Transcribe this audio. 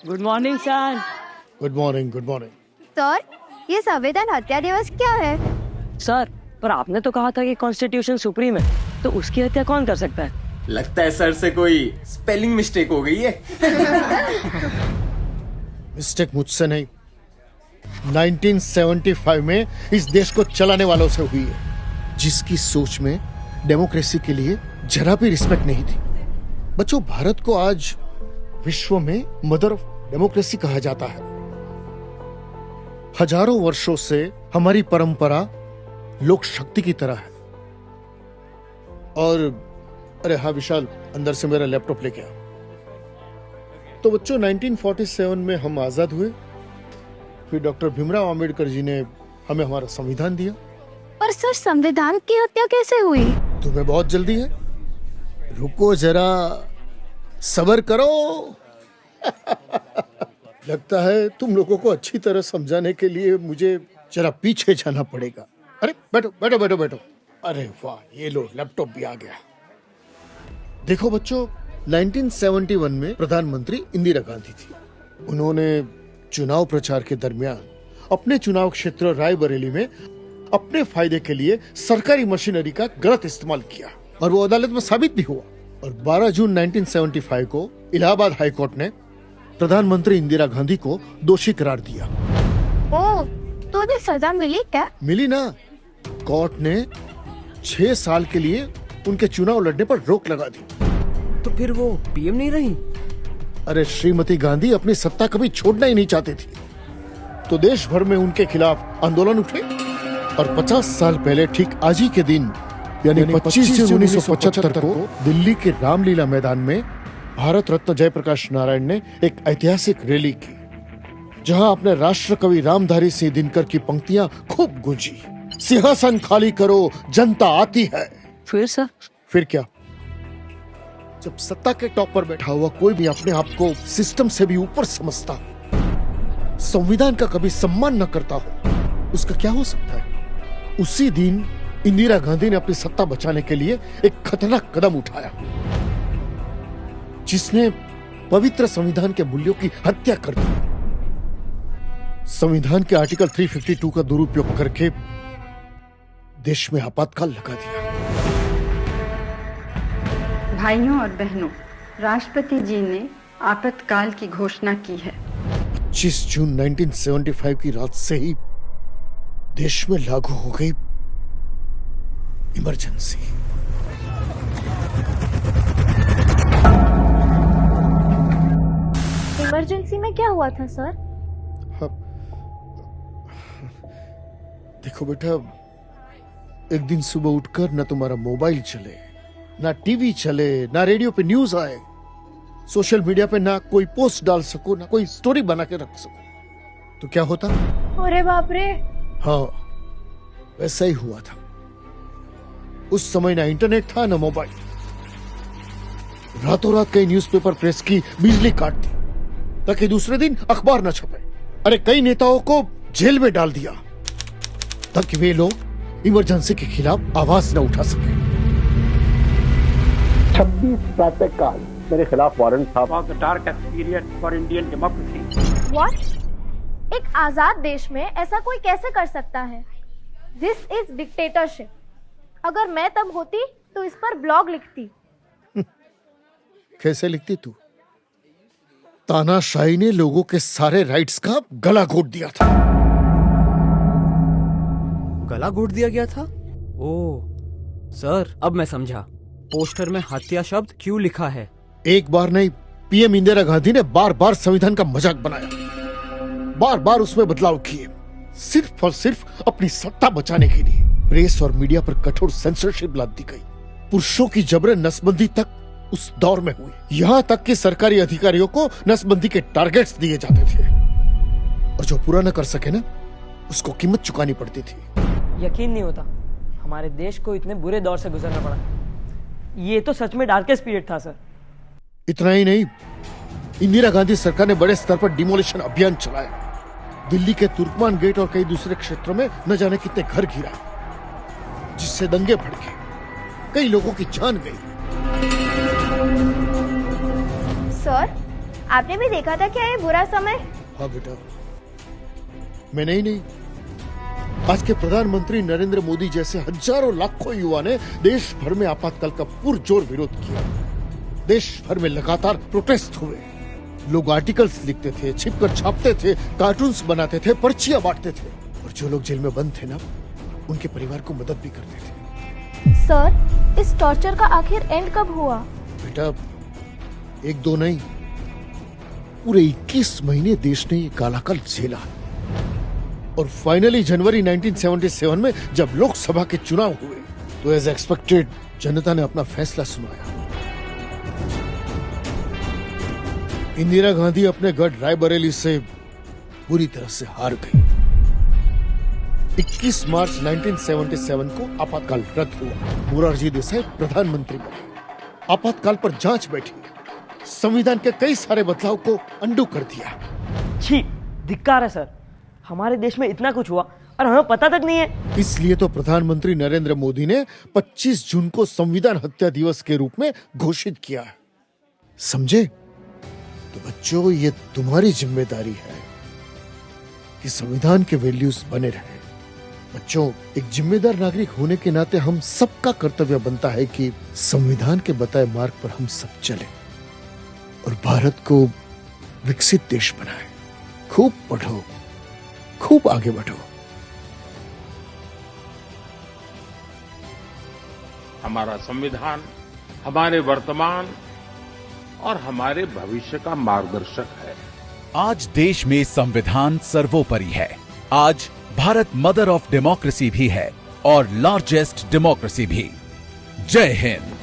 Good morning sir. Good morning, good morning. Sir, ये संविधान हत्या दिवस क्या है? सर, पर आपने तो कहा था कि कॉन्स्टिट्यूशन सुप्रीम है, तो उसकी हत्या कौन कर सकता है? लगता है सर से कोई स्पेलिंग मिस्टेक हो गई है। मिस्टेक मुझसे नहीं, 1975 में इस देश को चलाने वालों से हुई है, जिसकी सोच में डेमोक्रेसी के लिए जरा भी रिस्पेक्ट नहीं थी। बच्चों, भारत को आज विश्व में मदर ऑफ डेमोक्रेसी कहा जाता है। हजारों वर्षों से हमारी परंपरा लोक शक्ति की तरह है। और अरे हाँ विशाल, अंदर से मेरा लैपटॉप लेके आ। तो बच्चों, 1947 में हम आजाद हुए, फिर डॉक्टर भीमराव अंबेडकर जी ने हमें हमारा संविधान दिया। पर सर, संविधान की हत्या कैसे हुई? तुम्हें बहुत जल्दी है, रुको जरा, सब्र करो। लगता है तुम लोगों को अच्छी तरह समझाने के लिए मुझे जरा पीछे जाना पड़ेगा। अरे बैठो बैठो बैठो बैठो। अरे वाह, ये लो, लैपटॉप भी आ गया। देखो बच्चों, 1971 में प्रधानमंत्री इंदिरा गांधी थी। उन्होंने चुनाव प्रचार के दरमियान अपने चुनाव क्षेत्र रायबरेली में अपने फायदे के लिए सरकारी मशीनरी का गलत इस्तेमाल किया, और वो अदालत में साबित भी हुआ। और 12 जून 1975 को इलाहाबाद हाई कोर्ट ने प्रधानमंत्री इंदिरा गांधी को दोषी करार दिया। ओह, तो उन्हें सजा मिली क्या? मिली ना। कोर्ट ने 6 साल के लिए उनके चुनाव लड़ने पर रोक लगा दी। तो फिर वो पीएम नहीं रही? अरे श्रीमती गांधी अपनी सत्ता कभी छोड़ना ही नहीं चाहती थी, तो देश भर में उनके खिलाफ आंदोलन उठे। और 50 साल पहले ठीक आज ही के दिन, यानी 25 जून 1975 को दिल्ली के रामलीला मैदान में भारत रत्न जयप्रकाश नारायण ने एक ऐतिहासिक रैली की, जहां अपने राष्ट्र कवि रामधारी सिंह दिनकर की पंक्तियां खूब गूंजी। सिंहासन खाली करो, जनता आती है। फिर सर? फिर क्या, जब सत्ता के टॉप पर बैठा हुआ कोई भी अपने आप को सिस्टम से भी ऊपर समझता, संविधान का कभी सम्मान न करता हो, उसका क्या हो सकता है? उसी दिन इंदिरा गांधी ने अपनी सत्ता बचाने के लिए एक खतरनाक कदम उठाया, जिसने पवित्र संविधान के मूल्यों की हत्या कर दी। संविधान के आर्टिकल 352 का दुरुपयोग करके देश में आपातकाल लगा दिया। भाइयों और बहनों, राष्ट्रपति जी ने आपातकाल की घोषणा की है। 25 जून 1975 की रात से ही देश में लागू हो गई इमरजेंसी। इमरजेंसी में क्या हुआ था सर? देखो बेटा, एक दिन सुबह उठकर न तुम्हारा मोबाइल चले, ना टीवी चले, ना रेडियो पे न्यूज आए, सोशल मीडिया पे ना कोई पोस्ट डाल सको, ना कोई स्टोरी बना के रख सको, तो क्या होता? अरे बाप रे। हाँ, वैसा ही हुआ था। उस समय ना इंटरनेट था, ना मोबाइल। रातों रात कई न्यूज़पेपर प्रेस की बिजली काट दी ताकि दूसरे दिन अखबार न छपे। अरे कई नेताओं को जेल में डाल दिया ताकि वे लोग इमरजेंसी के खिलाफ आवाज न उठा सके। 26 प्रातःकाल मेरे खिलाफ वारंट था। What? एक आजाद देश में ऐसा कोई कैसे कर सकता है? This is dictatorship. अगर मैं तब होती तो इस पर ब्लॉग लिखती। कैसे लिखती तू? तानाशाही ने लोगों के सारे राइट्स का गला घोट दिया था। गला घोट दिया गया था? ओह सर, अब मैं समझा पोस्टर में हत्या शब्द क्यों लिखा है। एक बार नहीं, पीएम इंदिरा गांधी ने बार बार संविधान का मजाक बनाया, बार बार उसमें बदलाव किए, सिर्फ और सिर्फ अपनी सत्ता बचाने के लिए। प्रेस और मीडिया पर कठोर सेंसरशिप लाद दी गई। पुरुषों की जबरन नसबंदी तक उस दौर में हुई। यहाँ तक कि सरकारी अधिकारियों को नसबंदी के टारगेट्स दिए जाते थे, और जो पूरा न कर सके ना, उसको कीमत चुकानी पड़ती थी। यकीन नहीं होता हमारे देश को इतने बुरे दौर से गुजरना पड़ा। ये तो सच में डार्केस्ट पीरियड था सर। इतना ही नहीं, इंदिरा गांधी सरकार ने बड़े स्तर पर डिमोलिशन अभियान चलाया। दिल्ली के तुर्कमान गेट और कई दूसरे क्षेत्रों में न जाने कितने घर गिरा, जिससे दंगे भड़के, कई लोगों की जान गई। सर, आपने भी देखा था क्या ये बुरा समय? हाँ बेटा, मैंने ही नहीं, आज के प्रधानमंत्री नरेंद्र मोदी जैसे हजारों लाखों युवा ने देश भर में आपातकाल का पुरजोर विरोध किया। देश भर में लगातार प्रोटेस्ट हुए। लोग आर्टिकल्स लिखते थे, छिपकर छापते थे, कार्टून्स बनाते थे, पर्चियां बांटते थे, और जो लोग जेल में बंद थे ना, उनके परिवार को मदद भी करते थे। सर, इस टॉर्चर का आखिर एंड कब हुआ? बेटा, एक दो नहीं, पूरे 21 महीने देश ने ये कालाकाल झेला। और फाइनली जनवरी 1977 में जब लोकसभा के चुनाव हुए तो एज एक्सपेक्टेड जनता ने अपना फैसला सुनाया। इंदिरा गांधी अपने गढ़ रायबरेली से बुरी तरह से हार गई। 21 मार्च 1977 को आपातकाल रद्द हुआ। मोरारजी देसाई प्रधानमंत्री बने। आपातकाल पर जांच बैठी। संविधान के कई सारे बदलाव को अंडू कर दिया। छी, धिक्कार है सर, हमारे देश में इतना कुछ हुआ और हमें पता तक नहीं है। इसलिए तो प्रधानमंत्री नरेंद्र मोदी ने 25 जून को संविधान हत्या दिवस के रूप में घोषित किया है। समझे? तो बच्चों, ये तुम्हारी जिम्मेदारी है कि संविधान के वैल्यूज बने रहे। बच्चों, एक जिम्मेदार नागरिक होने के नाते हम सबका कर्तव्य बनता है कि संविधान के बताए मार्ग पर हम सब चलें और भारत को विकसित देश बनाएं। खूब पढ़ो, खूब आगे बढ़ो। हमारा संविधान हमारे वर्तमान और हमारे भविष्य का मार्गदर्शक है। आज देश में संविधान सर्वोपरि है। आज भारत मदर ऑफ डेमोक्रेसी भी है और लार्जेस्ट डेमोक्रेसी भी। जय हिंद।